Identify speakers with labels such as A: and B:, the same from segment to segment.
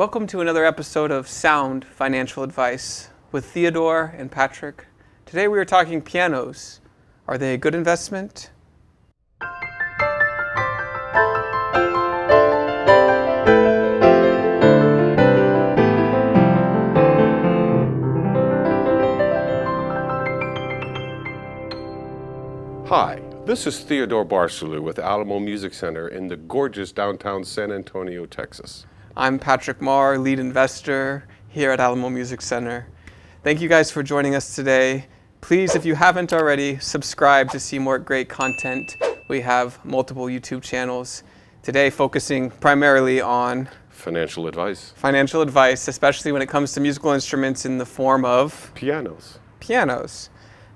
A: Welcome to another episode of Sound Financial Advice with Theodore and Patrick. Today we are talking pianos. Are they a good investment?
B: Hi, this is Theodore Barcelou with Alamo Music Center in the gorgeous downtown San Antonio, Texas.
A: I'm Patrick Marr, lead investor here at Alamo Music Center. Thank you guys for joining us today. Please, if you haven't already, subscribe to see more great content. We have multiple YouTube channels. Today focusing primarily on
B: Financial advice.
A: financial advice, especially when it comes to musical instruments in the form of
B: Pianos.
A: pianos.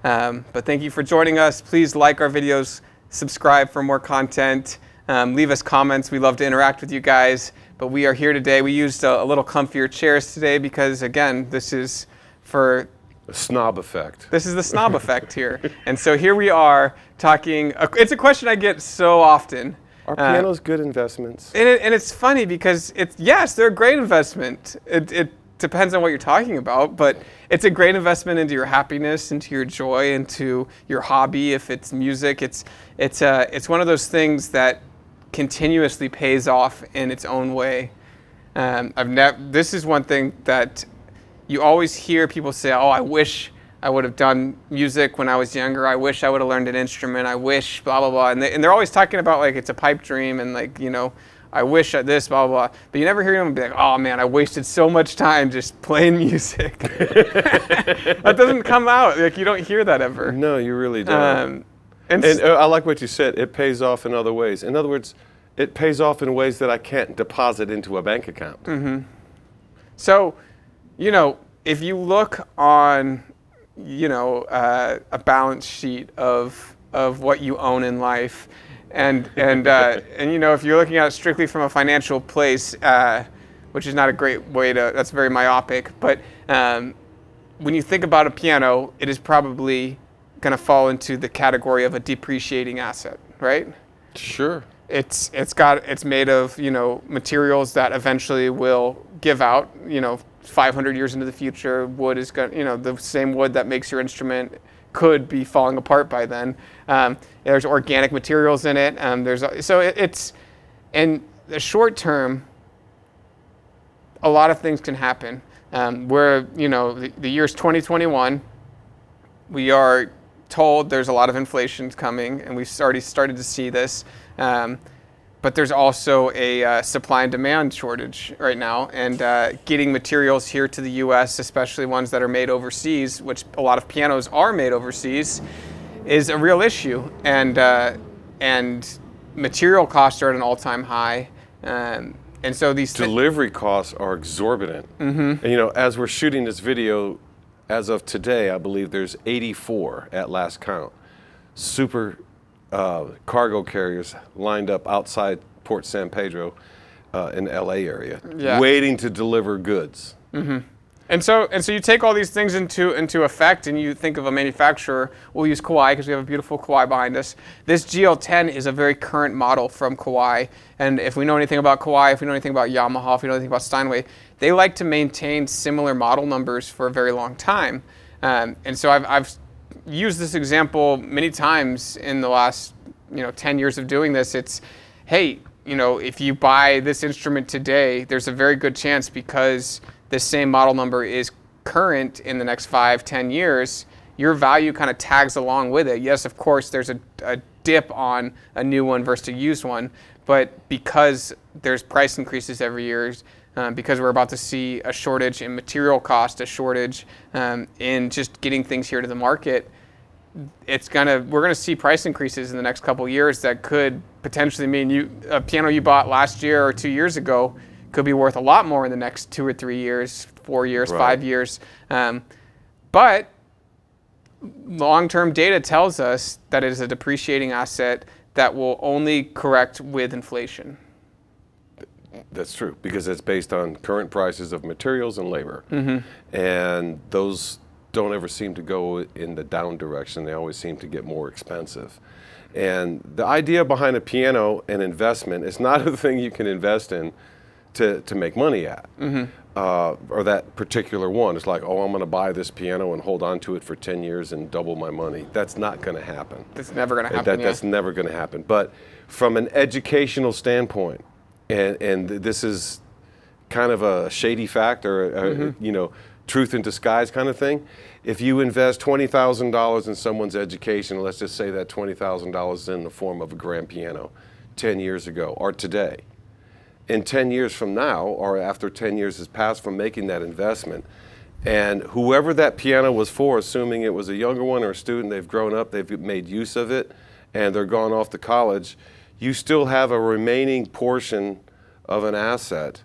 A: But thank you for joining us. Please like our videos, subscribe for more content, leave us comments. We love to interact with you guys. But we are here today. We used a little comfier chairs today because, again, this is for
B: The snob effect.
A: this is the snob effect here. And so here we are talking. It's a question I get so often.
B: Are pianos good investments?
A: And it's funny because yes, they're a great investment. It depends on what you're talking about, but it's a great investment into your happiness, into your joy, into your hobby. If it's music, it's one of those things that continuously pays off in its own way. This is one thing that you always hear people say, "Oh, I wish I would have done music when I was younger. I wish I would have learned an instrument. I wish blah blah blah." And they're always talking about like it's a pipe dream and like I wish this blah blah blah. But you never hear them be like, "Oh man, I wasted so much time just playing music." That doesn't come out. Like you don't hear that ever.
B: No, you really don't. And I like what you said. It pays off in other ways. In other words, it pays off in ways that I can't deposit into a bank account.
A: Mm-hmm. So, if you look on, a balance sheet of what you own in life, and if you're looking at it strictly from a financial place, which is not a great way to. That's very myopic. But when you think about a piano, it is probably going to fall into the category of a depreciating asset, right?
B: Sure.
A: It's made of materials that eventually will give out 500 years into the future. Wood is going the same wood that makes your instrument could be falling apart by then. There's organic materials in it. It's in the short term. A lot of things can happen. The year's 2021. We are told there's a lot of inflation coming, and we've already started to see this. But there's also a supply and demand shortage right now, and getting materials here to the U.S., especially ones that are made overseas, which a lot of pianos are made overseas, is a real issue. And material costs are at an all-time high. And so these
B: delivery costs are exorbitant.
A: Mm-hmm.
B: And as we're shooting this video, as of today, I believe there's 84 at last count. Super cargo carriers lined up outside Port San Pedro in the LA area, waiting to deliver goods.
A: Mm-hmm. And so you take all these things into effect, and you think of a manufacturer. We'll use Kawai because we have a beautiful Kawai behind us. This GL10 is a very current model from Kawai, and if we know anything about Kawai, if we know anything about Yamaha, if we know anything about Steinway, they like to maintain similar model numbers for a very long time. And so I've used this example many times in the last 10 years of doing this. It's, hey, if you buy this instrument today, there's a very good chance because this same model number is current in the next 5-10 years, your value kind of tags along with it. Yes, of course, there's a dip on a new one versus a used one, but because there's price increases every year, because we're about to see a shortage in material cost, a shortage in just getting things here to the market, we're gonna see price increases in the next couple of years that could potentially mean a piano you bought last year or 2 years ago could be worth a lot more in the next 2 or 3 years, 4 years,
B: Right.
A: 5 years. But long-term data tells us that it is a depreciating asset that will only correct with inflation.
B: That's true, because it's based on current prices of materials and labor.
A: Mm-hmm.
B: And those don't ever seem to go in the down direction. They always seem to get more expensive. And the idea behind a piano and investment is not a thing you can invest in to make money at. Or that particular one. It's like, oh, I'm going to buy this piano and hold on to it for 10 years and double my money. That's not going to happen.
A: That's never going to happen.
B: That's never going to happen. But from an educational standpoint, and this is kind of a shady fact or you know, truth in disguise kind of thing. If you invest $20,000 in someone's education, let's just say that $20,000 is in the form of a grand piano 10 years ago or today. In 10 years from now, or after 10 years has passed from making that investment, and whoever that piano was for, assuming it was a younger one or a student, they've grown up, they've made use of it, and they're gone off to college, you still have a remaining portion of an asset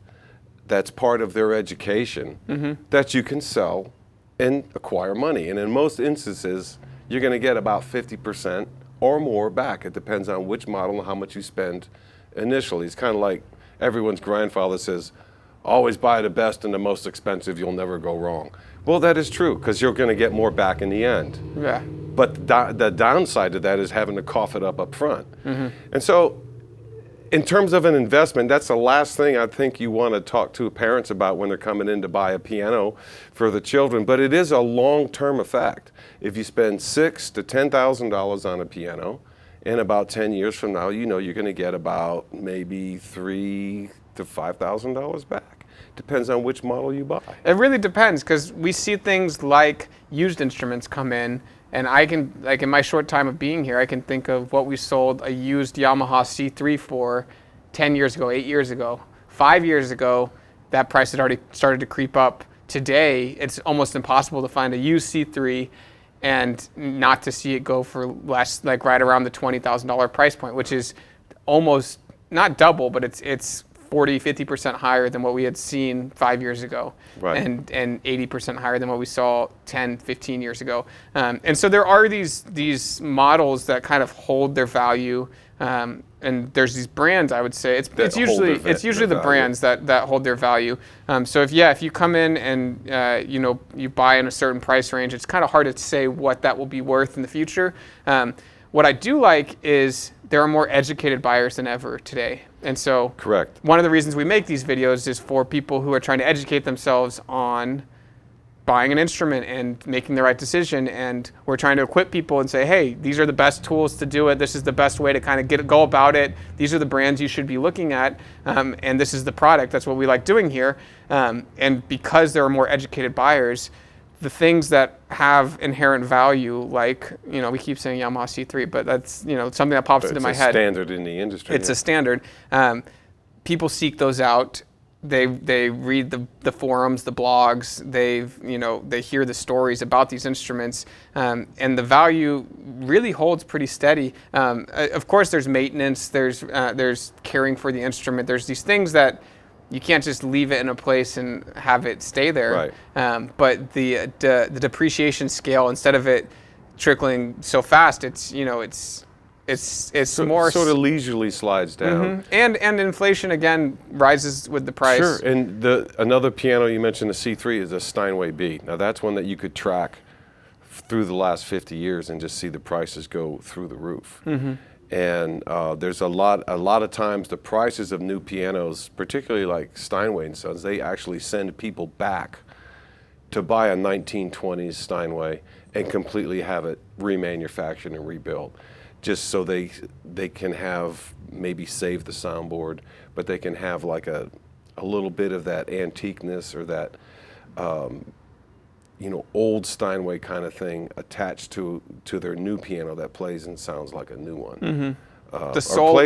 B: that's part of their education that you can sell and acquire money. And in most instances, you're going to get about 50% or more back. It depends on which model and how much you spend initially. It's kind of like everyone's grandfather says, always buy the best and the most expensive, you'll never go wrong. Well, that is true, because you're going to get more back in the end.
A: Yeah.
B: But the downside to that is having to cough it up front. And so, in terms of an investment, that's the last thing I think you want to talk to parents about when they're coming in to buy a piano for the children. But it is a long-term effect. If you spend $6,000 to $10,000 on a piano, in about 10 years from now, you know you're going to get about maybe $3,000 to $5,000 back. Depends on which model you buy.
A: It really depends, because we see things like used instruments come in, and I can, like in my short time of being here, I can think of what we sold a used Yamaha C3 for 10 years ago, 8 years ago. 5 years ago, that price had already started to creep up. Today, it's almost impossible to find a used C3 and not to see it go for less, like right around the $20,000 price point, which is almost not double, but it's 40, 50% higher than what we had seen 5 years ago,
B: right.
A: and 80% higher than what we saw 10, 15 years ago. And so there are these models that kind of hold their value, and there's these brands, I would say. It's usually the brands that hold their value. So if you come in and you buy in a certain price range, it's kind of hard to say what that will be worth in the future. What I do like is there are more educated buyers than ever today. And so
B: correct.
A: One of the reasons we make these videos is for people who are trying to educate themselves on buying an instrument and making the right decision. And we're trying to equip people and say, hey, these are the best tools to do it. This is the best way to kind of go about it. These are the brands you should be looking at. And this is the product. That's what we like doing here. And because there are more educated buyers, the things that have inherent value, like, we keep saying Yamaha C3, but that's, something that pops into my head.
B: It's a standard in the industry.
A: It's a standard. People seek those out. They read the forums, the blogs. They hear the stories about these instruments, and the value really holds pretty steady. Of course, there's maintenance. There's caring for the instrument. There's these things that you can't just leave it in a place and have it stay there.
B: Right.
A: But the depreciation scale, instead of it trickling so fast, it's more
B: sort of leisurely slides down.
A: And inflation again rises with the price.
B: Sure. And another piano you mentioned, the C3, is a Steinway B. Now that's one that you could track through the last 50 years and just see the prices go through the roof. And there's a lot of times the prices of new pianos, particularly like Steinway and Sons, they actually send people back to buy a 1920s Steinway and completely have it remanufactured and rebuilt, just so they can have, maybe save the soundboard, but they can have like a little bit of that antiqueness or that old Steinway kind of thing attached to their new piano that plays and sounds like a new one.
A: The soul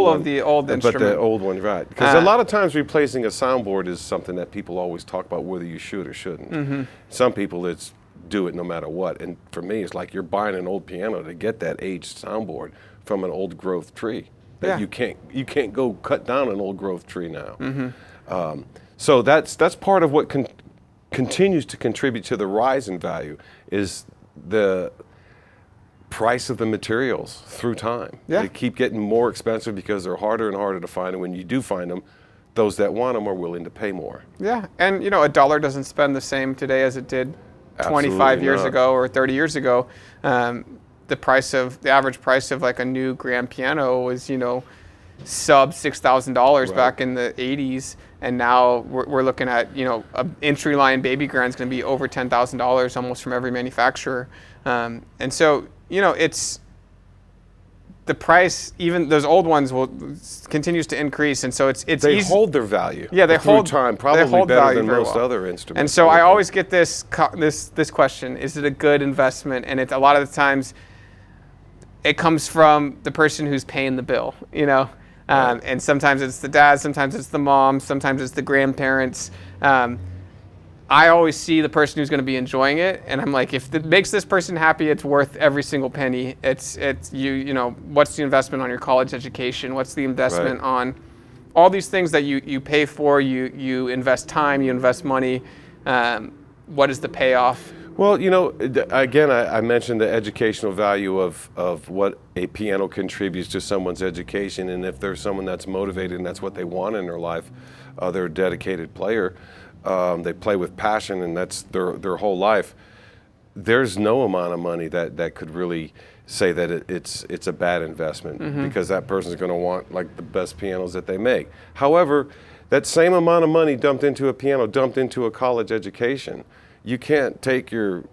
A: of the old instrument.
B: But the old one, right. Because a lot of times replacing a soundboard is something that people always talk about whether you should or shouldn't. Some people, it's do it no matter what. And for me, it's like you're buying an old piano to get that aged soundboard from an old growth tree. That you can't go cut down an old growth tree now. So that's part of what continues to contribute to the rise in value is the price of the materials through time. They keep getting more expensive because they're harder and harder to find, and when you do find them, those that want them are willing to pay more.
A: Yeah, and a dollar doesn't spend the same today as it did 25 years ago or 30 years ago. The average price of like a new grand piano was sub $6,000 back in the 80s. and now we're looking at, you know, an entry line baby grand is going to be over $10,000 almost from every manufacturer. And so, you know, it's the price, even those old ones continues to increase, and so it's
B: they
A: easy.
B: hold their value.
A: Yeah, they
B: through
A: hold
B: time,
A: they
B: probably
A: hold
B: better
A: value
B: than
A: very
B: most
A: well.
B: other instruments.
A: And so I always get this question: is it a good investment? And it's a lot of the times it comes from the person who's paying the bill, you know.
B: Right.
A: And sometimes it's the dad, sometimes it's the mom, sometimes it's the grandparents. I always see the person who's going to be enjoying it, and I'm like, if it makes this person happy, it's worth every single penny. It's you know, what's the investment on your college education? What's the investment on all these things that you pay for? You invest time, you invest money. What is the payoff?
B: Well, you know, again, I mentioned the educational value of what a piano contributes to someone's education, and if there's someone that's motivated and that's what they want in their life, they're a dedicated player. They play with passion, and that's their whole life. There's no amount of money that could really say that it's a bad investment, because that person's going to want like the best pianos that they make. However, that same amount of money dumped into a piano, dumped into a college education, you can't take your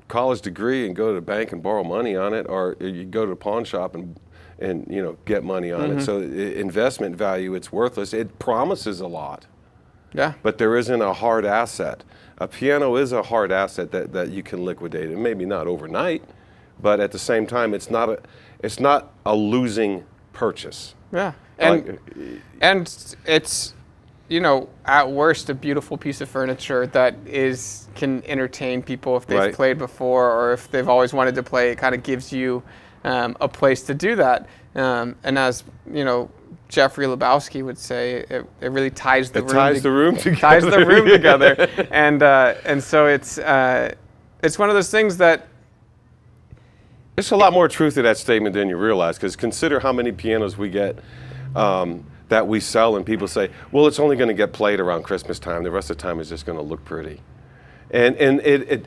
B: college degree and go to the bank and borrow money on it, or you go to the pawn shop and you know, get money on it. So investment value, it's worthless. It promises a lot.
A: Yeah.
B: But there isn't a hard asset. A piano is a hard asset that you can liquidate, and maybe not overnight, but at the same time, it's not a losing purchase.
A: Yeah. And it's, you know, at worst, a beautiful piece of furniture that can entertain people if they've played before, or if they've always wanted to play. It kind of gives you a place to do that. And as you know, Jeffrey Lebowski would say, it really ties the room together. Ties the room together, and so it's one of those things that.
B: There's a lot more truth to that statement than you realize, because consider how many pianos we get that we sell, and people say, well, it's only going to get played around Christmas time. The rest of the time is just going to look pretty. And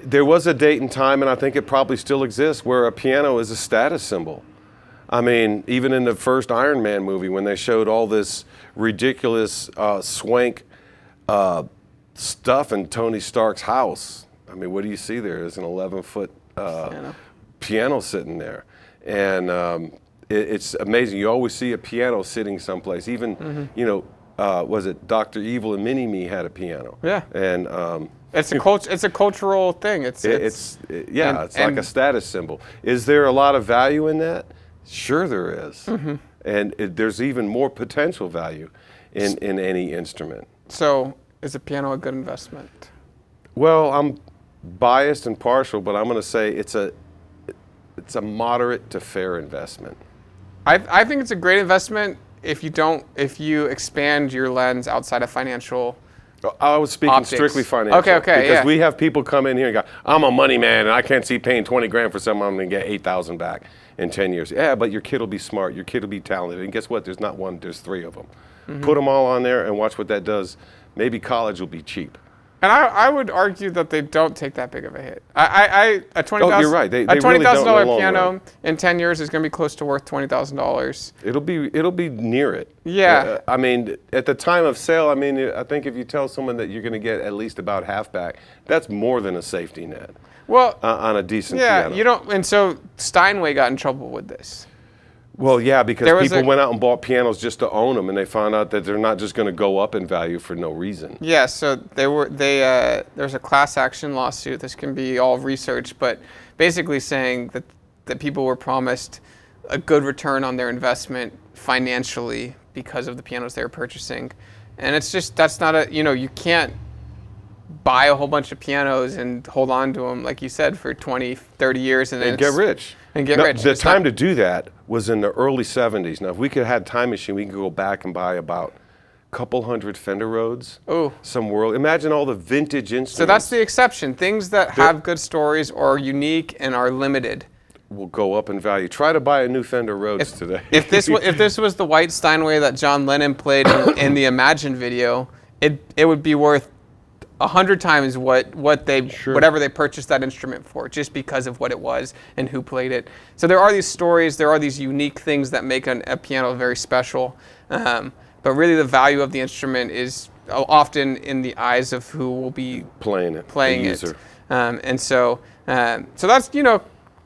B: there was a date and time, and I think it probably still exists, where a piano is a status symbol. I mean, even in the first Iron Man movie, when they showed all this ridiculous swank stuff in Tony Stark's house, I mean, what do you see there? There's an 11-foot piano sitting there. And it's amazing. You always see a piano sitting someplace. Even, you know, was it Dr. Evil and Mini-Me had a piano?
A: Yeah.
B: And
A: it's a cultural thing. It's
B: like a status symbol. Is there a lot of value in that? Sure there is. And there's even more potential value in any instrument.
A: So is a piano a good investment?
B: Well, I'm biased and partial, but I'm going to say it's a moderate to fair investment.
A: I think it's a great investment if you expand your lens outside of financial.
B: I was speaking
A: optics.
B: Strictly financial.
A: Okay,
B: because we have people come in here and go, I'm a money man and I can't see paying 20 grand for something. I'm going to get 8,000 back in 10 years. Yeah, but your kid will be smart. Your kid will be talented. And guess what? There's not one, there's 3 of them. Put them all on there and watch what that does. Maybe college will be cheap.
A: And I would argue that they don't take that big of a hit. A $20,000
B: you're right. They
A: a $20,000
B: really don't in the long
A: piano
B: run.
A: in 10 years is going to be close to worth $20,000.
B: It'll be near it.
A: Yeah.
B: I mean, at the time of sale, I mean, I think if you tell someone that you're going to get at least about half back, that's more than a safety net.
A: Well,
B: on a decent piano.
A: Yeah, you don't. And so Steinway got in trouble with this.
B: Well, yeah, because people went out and bought pianos just to own them, and they found out that they're not just going to go up in value for no reason.
A: Yeah, so there's a class action lawsuit. This can be all research, but basically saying that people were promised a good return on their investment financially because of the pianos they were purchasing, and it's just that's not you can't buy a whole bunch of pianos and hold on to them, like you said, for 20, 30 years and
B: get rich.
A: Rich.
B: The time to do that was in the early 70s. Now, if we could have a time machine, we could go back and buy about a couple hundred Fender Rhodes.
A: Oh.
B: Some world. Imagine all the vintage instruments.
A: So that's the exception. Things that have good stories or are unique and are limited
B: will go up in value. Try to buy a new Fender Rhodes today.
A: If this was the white Steinway that John Lennon played in the Imagine video, it would be worth 100 times whatever they purchased that instrument for, just because of what it was and who played it. So there are these stories, there are these unique things that make a piano very special. But but really the value of the instrument is often in the eyes of who will be
B: Playing it.
A: playing
B: the
A: it.
B: user.
A: And so that's,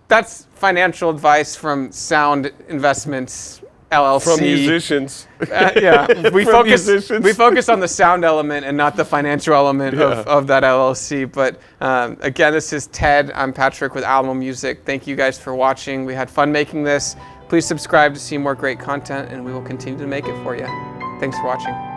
A: that's financial advice from Sound Investments LLC.
B: From musicians.
A: Yeah, we
B: From musicians.
A: focus on the sound element and not the financial element of that LLC. But again, this is Ted. I'm Patrick with Alamo Music. Thank you guys for watching. We had fun making this. Please subscribe to see more great content, and we will continue to make it for you. Thanks for watching.